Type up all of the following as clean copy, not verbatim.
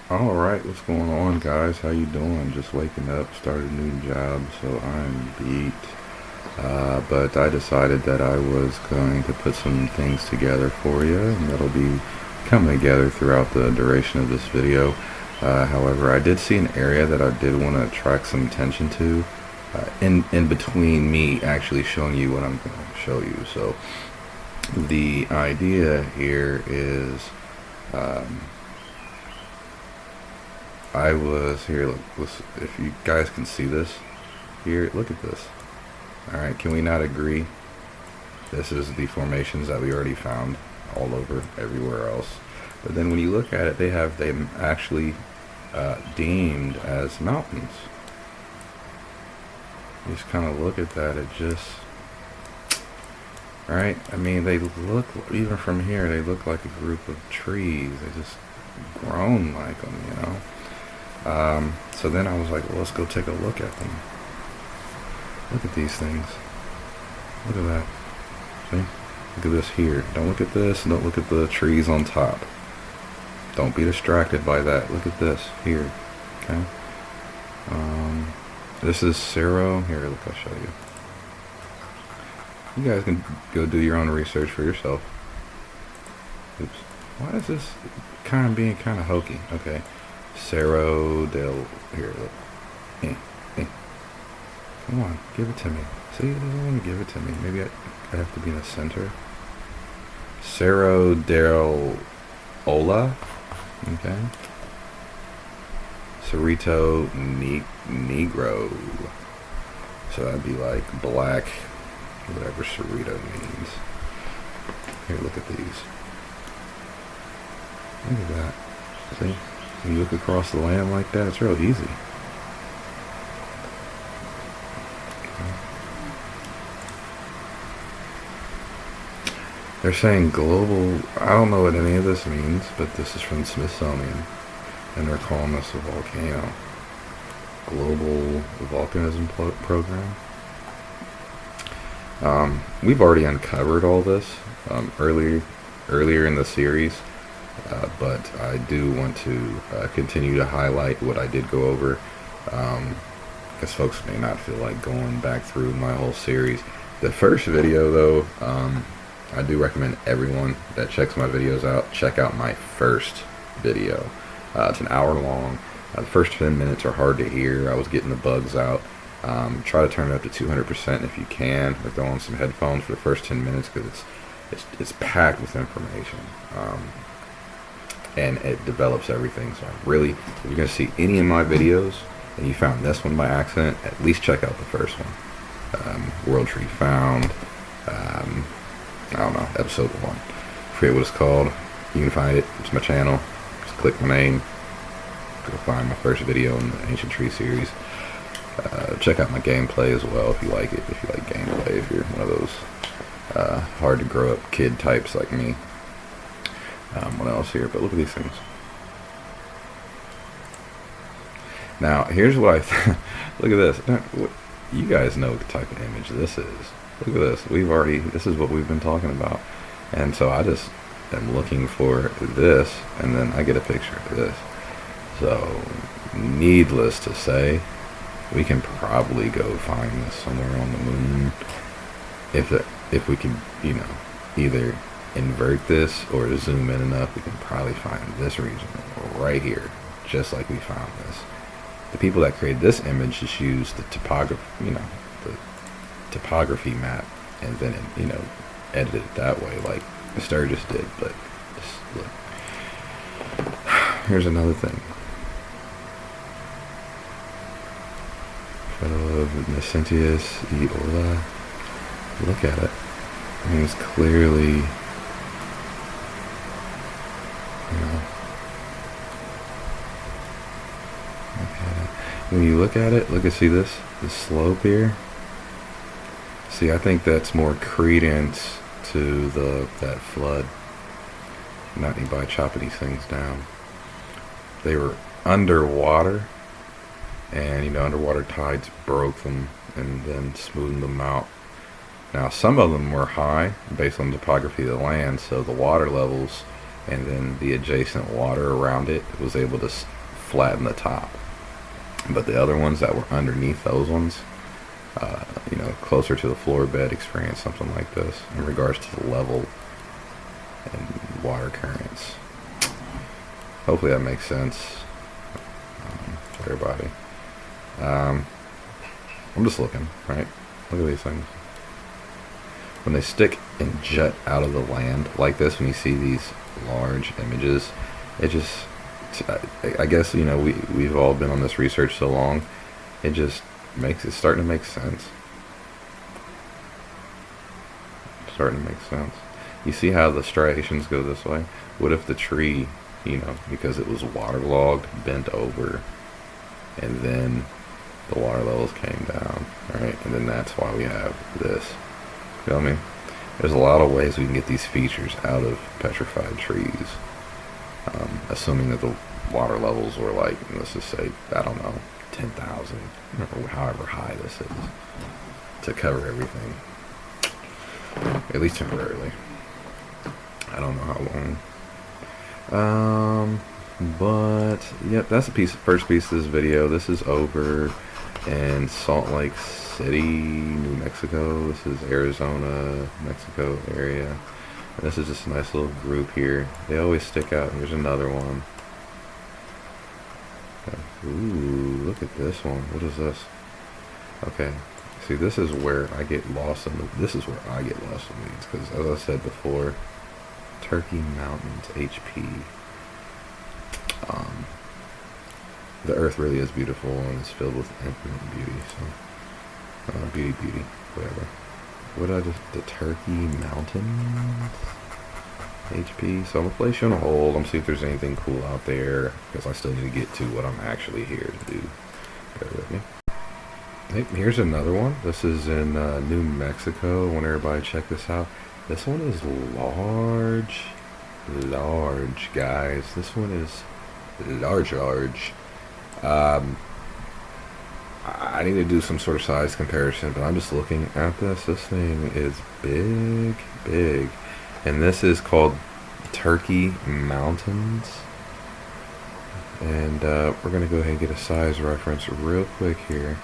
All right, what's going on, guys? How you doing? Just waking up, started a new job, so I'm beat. But I decided that I was going to put some things together for you, and that'll be coming together throughout the duration of this video. However, I did see an area that I did want to attract some attention to, in between me actually showing you what I'm going to show you. So the idea here is. Um, I was here. Look, if you guys can see this here, look at this. All right, can we not agree? This is the formations that we already found all over everywhere else. But then when you look at it, they have them actually deemed as mountains. You just kind of look at that. It just, right? I mean, they look, even from here, they look like a group of trees. They just grown like them, you know. So then I was like, well, let's go take a look at them. Look at these things. Look at that. See? Look at this here. Don't look at this. Don't look at the trees on top. Don't be distracted by that. Look at this here. Okay. This is Cero. Here, look, I'll show you. You guys can go do your own research for yourself. Oops. Why is this being kind of hokey? Okay. Cerro del... Here, look. Come on, give it to me. See, it doesn't want to give it to me. Maybe I have to be in the center. Cerro del Ola. Okay. Cerrito Negro. So that'd be like black, whatever Cerrito means. Here, look at these. Look at that. See? When you look across the land like that, it's real easy. They're saying global, I don't know what any of this means, but this is from Smithsonian, and they're calling this a volcano. Global volcanism program. We've already uncovered all this earlier in the series, but I do want to continue to highlight what I did go over, because folks may not feel like going back through my whole series. The first video, though, I do recommend everyone that checks my videos out, check out my first video. It's an hour long. The first 10 minutes are hard to hear. I was getting the bugs out. Try to turn it up to 200% if you can, or throw on some headphones for the first 10 minutes, because it's packed with information. And it develops everything. So really, if you're going to see any of my videos and you found this one by accident, at least check out the first one. World Tree Found. I don't know, episode 1. Forget what it's called. You can find it. It's my channel. Just click my name. Go find my first video in the Ancient Tree series. Check out my gameplay as well if you like it. If you like gameplay, if you're one of those hard to grow up kid types like me. What else here? But look at these things. Now, here's what I look at this. You guys know what type of image this is. Look at this. This is what we've been talking about. And so I just am looking for this, and then I get a picture of this. So, needless to say, we can probably go find this somewhere on the moon. If we can, either invert this or zoom in enough, we can probably find this region right here, just like we found this. The people that created this image just used the topography map, and then edited it that way like Sturgis did. But just look. Here's another thing. Of Nascentius e Ola. Look at it. I mean, it's clearly, look at it. When you look at it, see this slope here. See, I think that's more credence to that flood. Not anybody chopping these things down. They were underwater, and underwater tides broke them and then smoothed them out. Now, some of them were high based on the topography of the land, so the water levels and then the adjacent water around it was able to flatten the top. But the other ones that were underneath those ones, closer to the floor bed, experienced something like this in regards to the level and water currents. Hopefully that makes sense to everybody. I'm just looking, right? Look at these things. When they stick and jut out of the land like this, when you see these large images, it just, I guess, we've all been on this research so long, it just makes it starting to make sense. Starting to make sense. You see how the striations go this way? What if the tree, because it was waterlogged, bent over, and then the water levels came down, right? And then that's why we have this. You know what I mean? There's a lot of ways we can get these features out of petrified trees. Assuming that the water levels were like, let's just say, I don't know, 10,000, or however high this is, to cover everything. At least temporarily. I don't know how long. But, yep, that's the first piece of this video. This is over in Salt Lake City, New Mexico. This is Arizona, Mexico area. And this is just a nice little group here. They always stick out. Here's another one. Ooh, look at this one. What is this? Okay. See, this is where I get lost in these, because as I said before, Turkey Mountains HP. The earth really is beautiful and it's filled with infinite beauty. So, beauty, whatever. What did I just? The Turkey Mountains HP. So I'm gonna place you on hold. I'm gonna see if there's anything cool out there, because I still need to get to what I'm actually here to do. Bear with me. Hey, here's another one. This is in New Mexico. I want everybody to check this out. This one is large, guys. This one is large. I need to do some sort of size comparison, but I'm just looking at this. This thing is big. And this is called Turkey Mountains. And we're going to go ahead and get a size reference real quick here.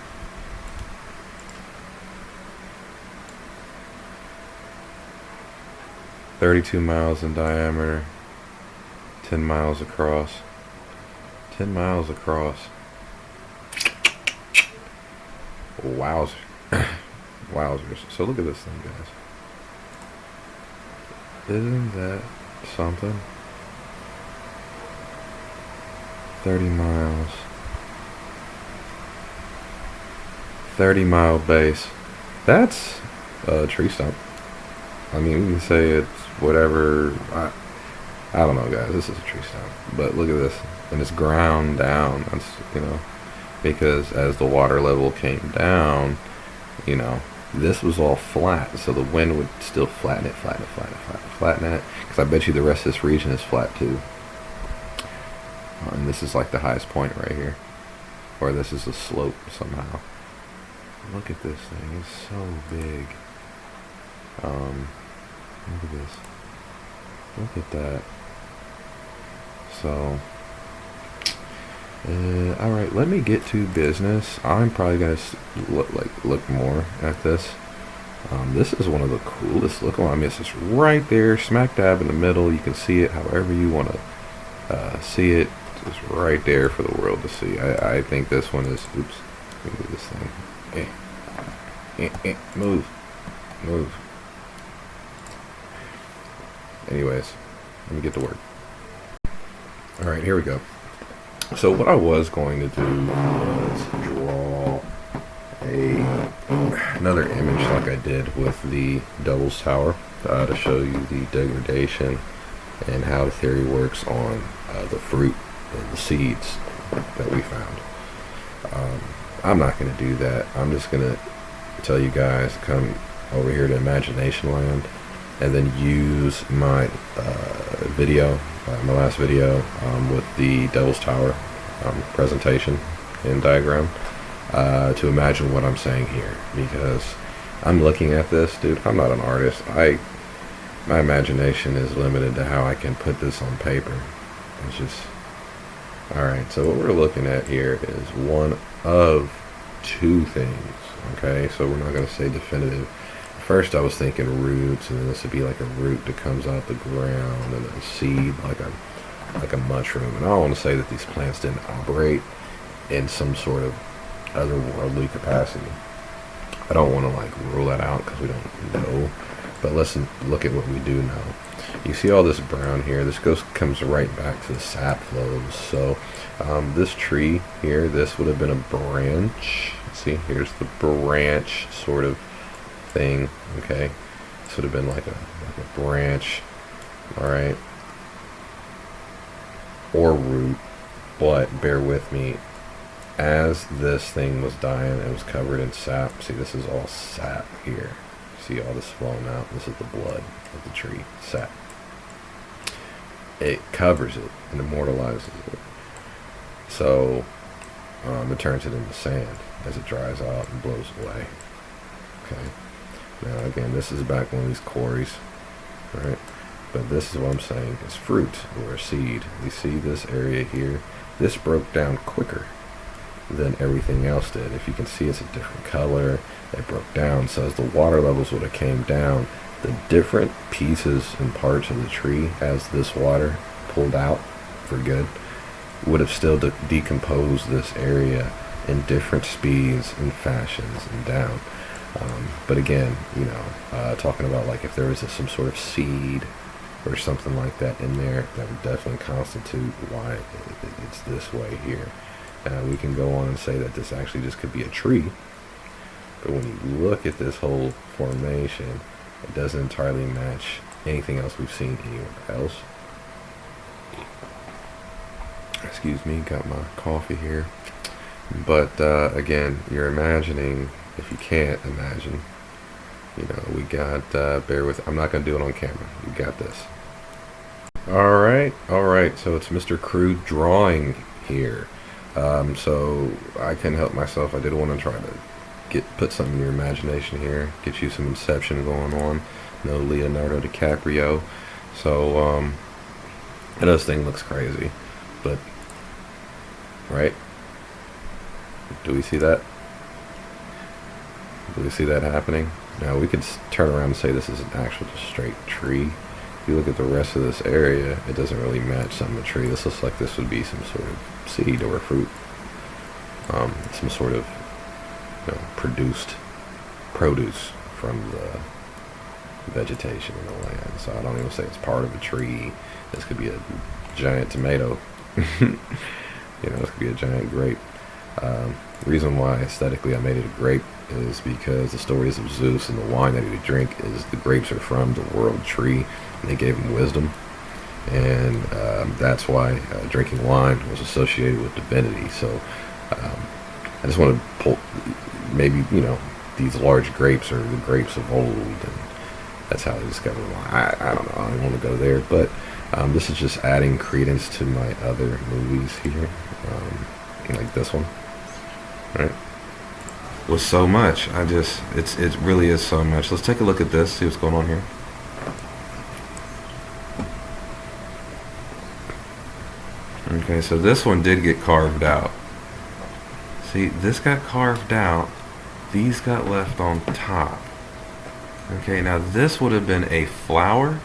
"32 miles in diameter, 10 miles across." 10 miles across. Wowzers. Wowzers. So look at this thing, guys. Isn't that something? 30 miles. 30-mile base. That's a tree stump. I mean, we can say it's whatever. I don't know, guys. This is a tree stump. But look at this. And it's ground down. That's, because as the water level came down, this was all flat. So the wind would still flatten it. Because I bet you the rest of this region is flat too. And this is like the highest point right here. Or this is a slope somehow. Look at this thing. It's so big. Look at this. Look at that. So, alright, let me get to business. I'm probably going to look more at this. This is one of the coolest looking ones. I mean, it's just right there, smack dab in the middle. You can see it however you want to see it. It's right there for the world to see. I think this one is, oops, let me move this thing. Move. Anyways, let me get to work. Alright, here we go. So what I was going to do was draw another image like I did with the Devil's Tower to show you the degradation and how the theory works on the fruit and the seeds that we found. I'm not going to do that. I'm just going to tell you guys, come over here to Imaginationland and then use my video, my last video with the Devil's Tower presentation and diagram to imagine what I'm saying here, because I'm looking at this, dude. I'm not an artist. my imagination is limited to how I can put this on paper. It's just, alright, so what we're looking at here is one of two things, okay? So we're not going to say definitive. First I was thinking roots, and then this would be like a root that comes out the ground, and a seed like a mushroom. And I don't want to say that these plants didn't operate in some sort of otherworldly capacity. I don't want to like rule that out because we don't know, but let's look at what we do know. You see all this brown here, this comes right back to the sap flows. So this tree here, this would have been a branch. See, here's the branch sort of thing, okay? This would have been like a branch, all right, or root. But bear with me, as this thing was dying, it was covered in sap. See, this is all sap here. See all this flowing out? This is the blood of the tree, sap. It covers it and immortalizes it. So it turns it into sand as it dries out and blows away. Okay. Now again, this is back one of these quarries, right? But this is what I'm saying is fruit or a seed. You see this area here? This broke down quicker than everything else did. If you can see, it's a different color. It broke down. So as the water levels would have came down, the different pieces and parts of the tree, as this water pulled out for good, would have still decomposed this area in different speeds and fashions and down. But again, you know, talking about like if there was some sort of seed or something like that in there, that would definitely constitute why it's this way here. We can go on and say that this actually just could be a tree, but when you look at this whole formation, it doesn't entirely match anything else we've seen anywhere else. Excuse me, got my coffee here. But again, you're imagining, if you can't imagine, you know, we got, bear with, I'm not going to do it on camera. You got this. Alright, so it's Mr. Crude drawing here. So I couldn't help myself. I did want to try to put something in your imagination here, get you some Inception going on. No Leonardo DiCaprio. So I know this thing looks crazy, but right? Do we see that? Do we see that happening? Now we could turn around and say this is an actual just straight tree. If you look at the rest of this area, it doesn't really match some of the tree. This looks like this would be some sort of seed or fruit, some sort of, you know, produced produce from the vegetation in the land. So I don't even say it's part of a tree. This could be a giant tomato. You know, this could be a giant grape. Reason why aesthetically I made it a grape is because the stories of Zeus and the wine that he would drink is the grapes are from the world tree, and they gave him wisdom, and that's why drinking wine was associated with divinity. So I just want to pull, maybe, you know, these large grapes are the grapes of old, and that's how they discovered wine. I don't know, I don't want to go there, but this is just adding credence to my other movies here, like this one, right? Was so much. It really is so much. Let's take a look at this, see what's going on here. Okay, so this one did get carved out. See, this got carved out. These got left on top. Okay, now this would have been a flower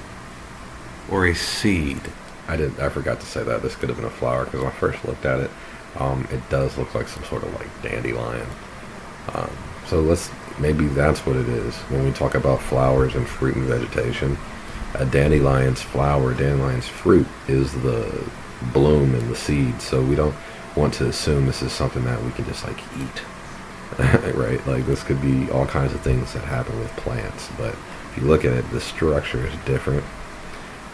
or a seed. I forgot to say that. This could have been a flower, because when I first looked at it, it does look like some sort of like dandelion. So maybe that's what it is. When we talk about flowers and fruit and vegetation, a dandelion's flower, dandelion's fruit is the bloom and the seed. So we don't want to assume this is something that we can just like eat, right? Like this could be all kinds of things that happen with plants. But if you look at it, the structure is different.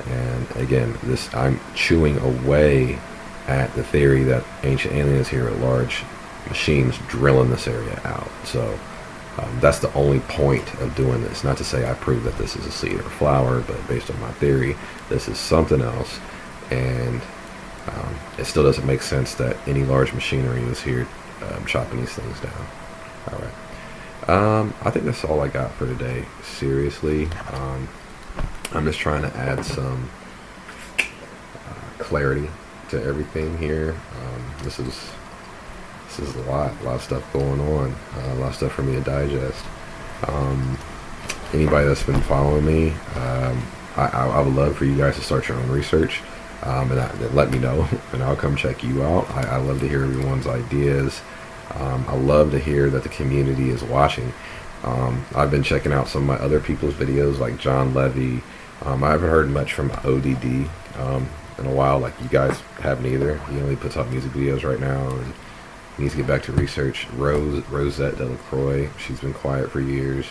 And again, I'm chewing away at the theory that ancient aliens here are large machines drilling this area out. So that's the only point of doing this. Not to say I prove that this is a seed or a flower, but based on my theory, this is something else. And it still doesn't make sense that any large machinery is here chopping these things down. All right. I think that's all I got for today. Seriously, I'm just trying to add some clarity to everything here. This is a lot of stuff going on, a lot of stuff for me to digest. Um, Anybody that's been following me, I would love for you guys to start your own research, and let me know, and I'll come check you out. I love to hear everyone's ideas. I love to hear that the community is watching. I've been checking out some of my other people's videos, like John Levy. I haven't heard much from ODD in a while, like you guys haven't either. He only puts out music videos right now, and he needs to get back to research. Rosette Delacroix, she's been quiet for years.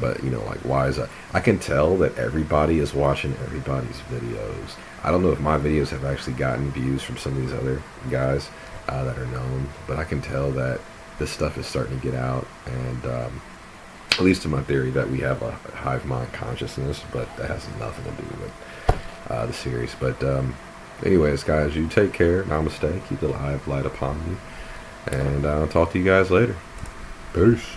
But like, why is that? I can tell that everybody is watching everybody's videos. I don't know if my videos have actually gotten views from some of these other guys that are known, but I can tell that this stuff is starting to get out, and at least to my theory that we have a hive mind consciousness, but that has nothing to do with the series. But anyways, guys, you take care. Namaste. Keep the hive light upon you, and I'll talk to you guys later. Peace.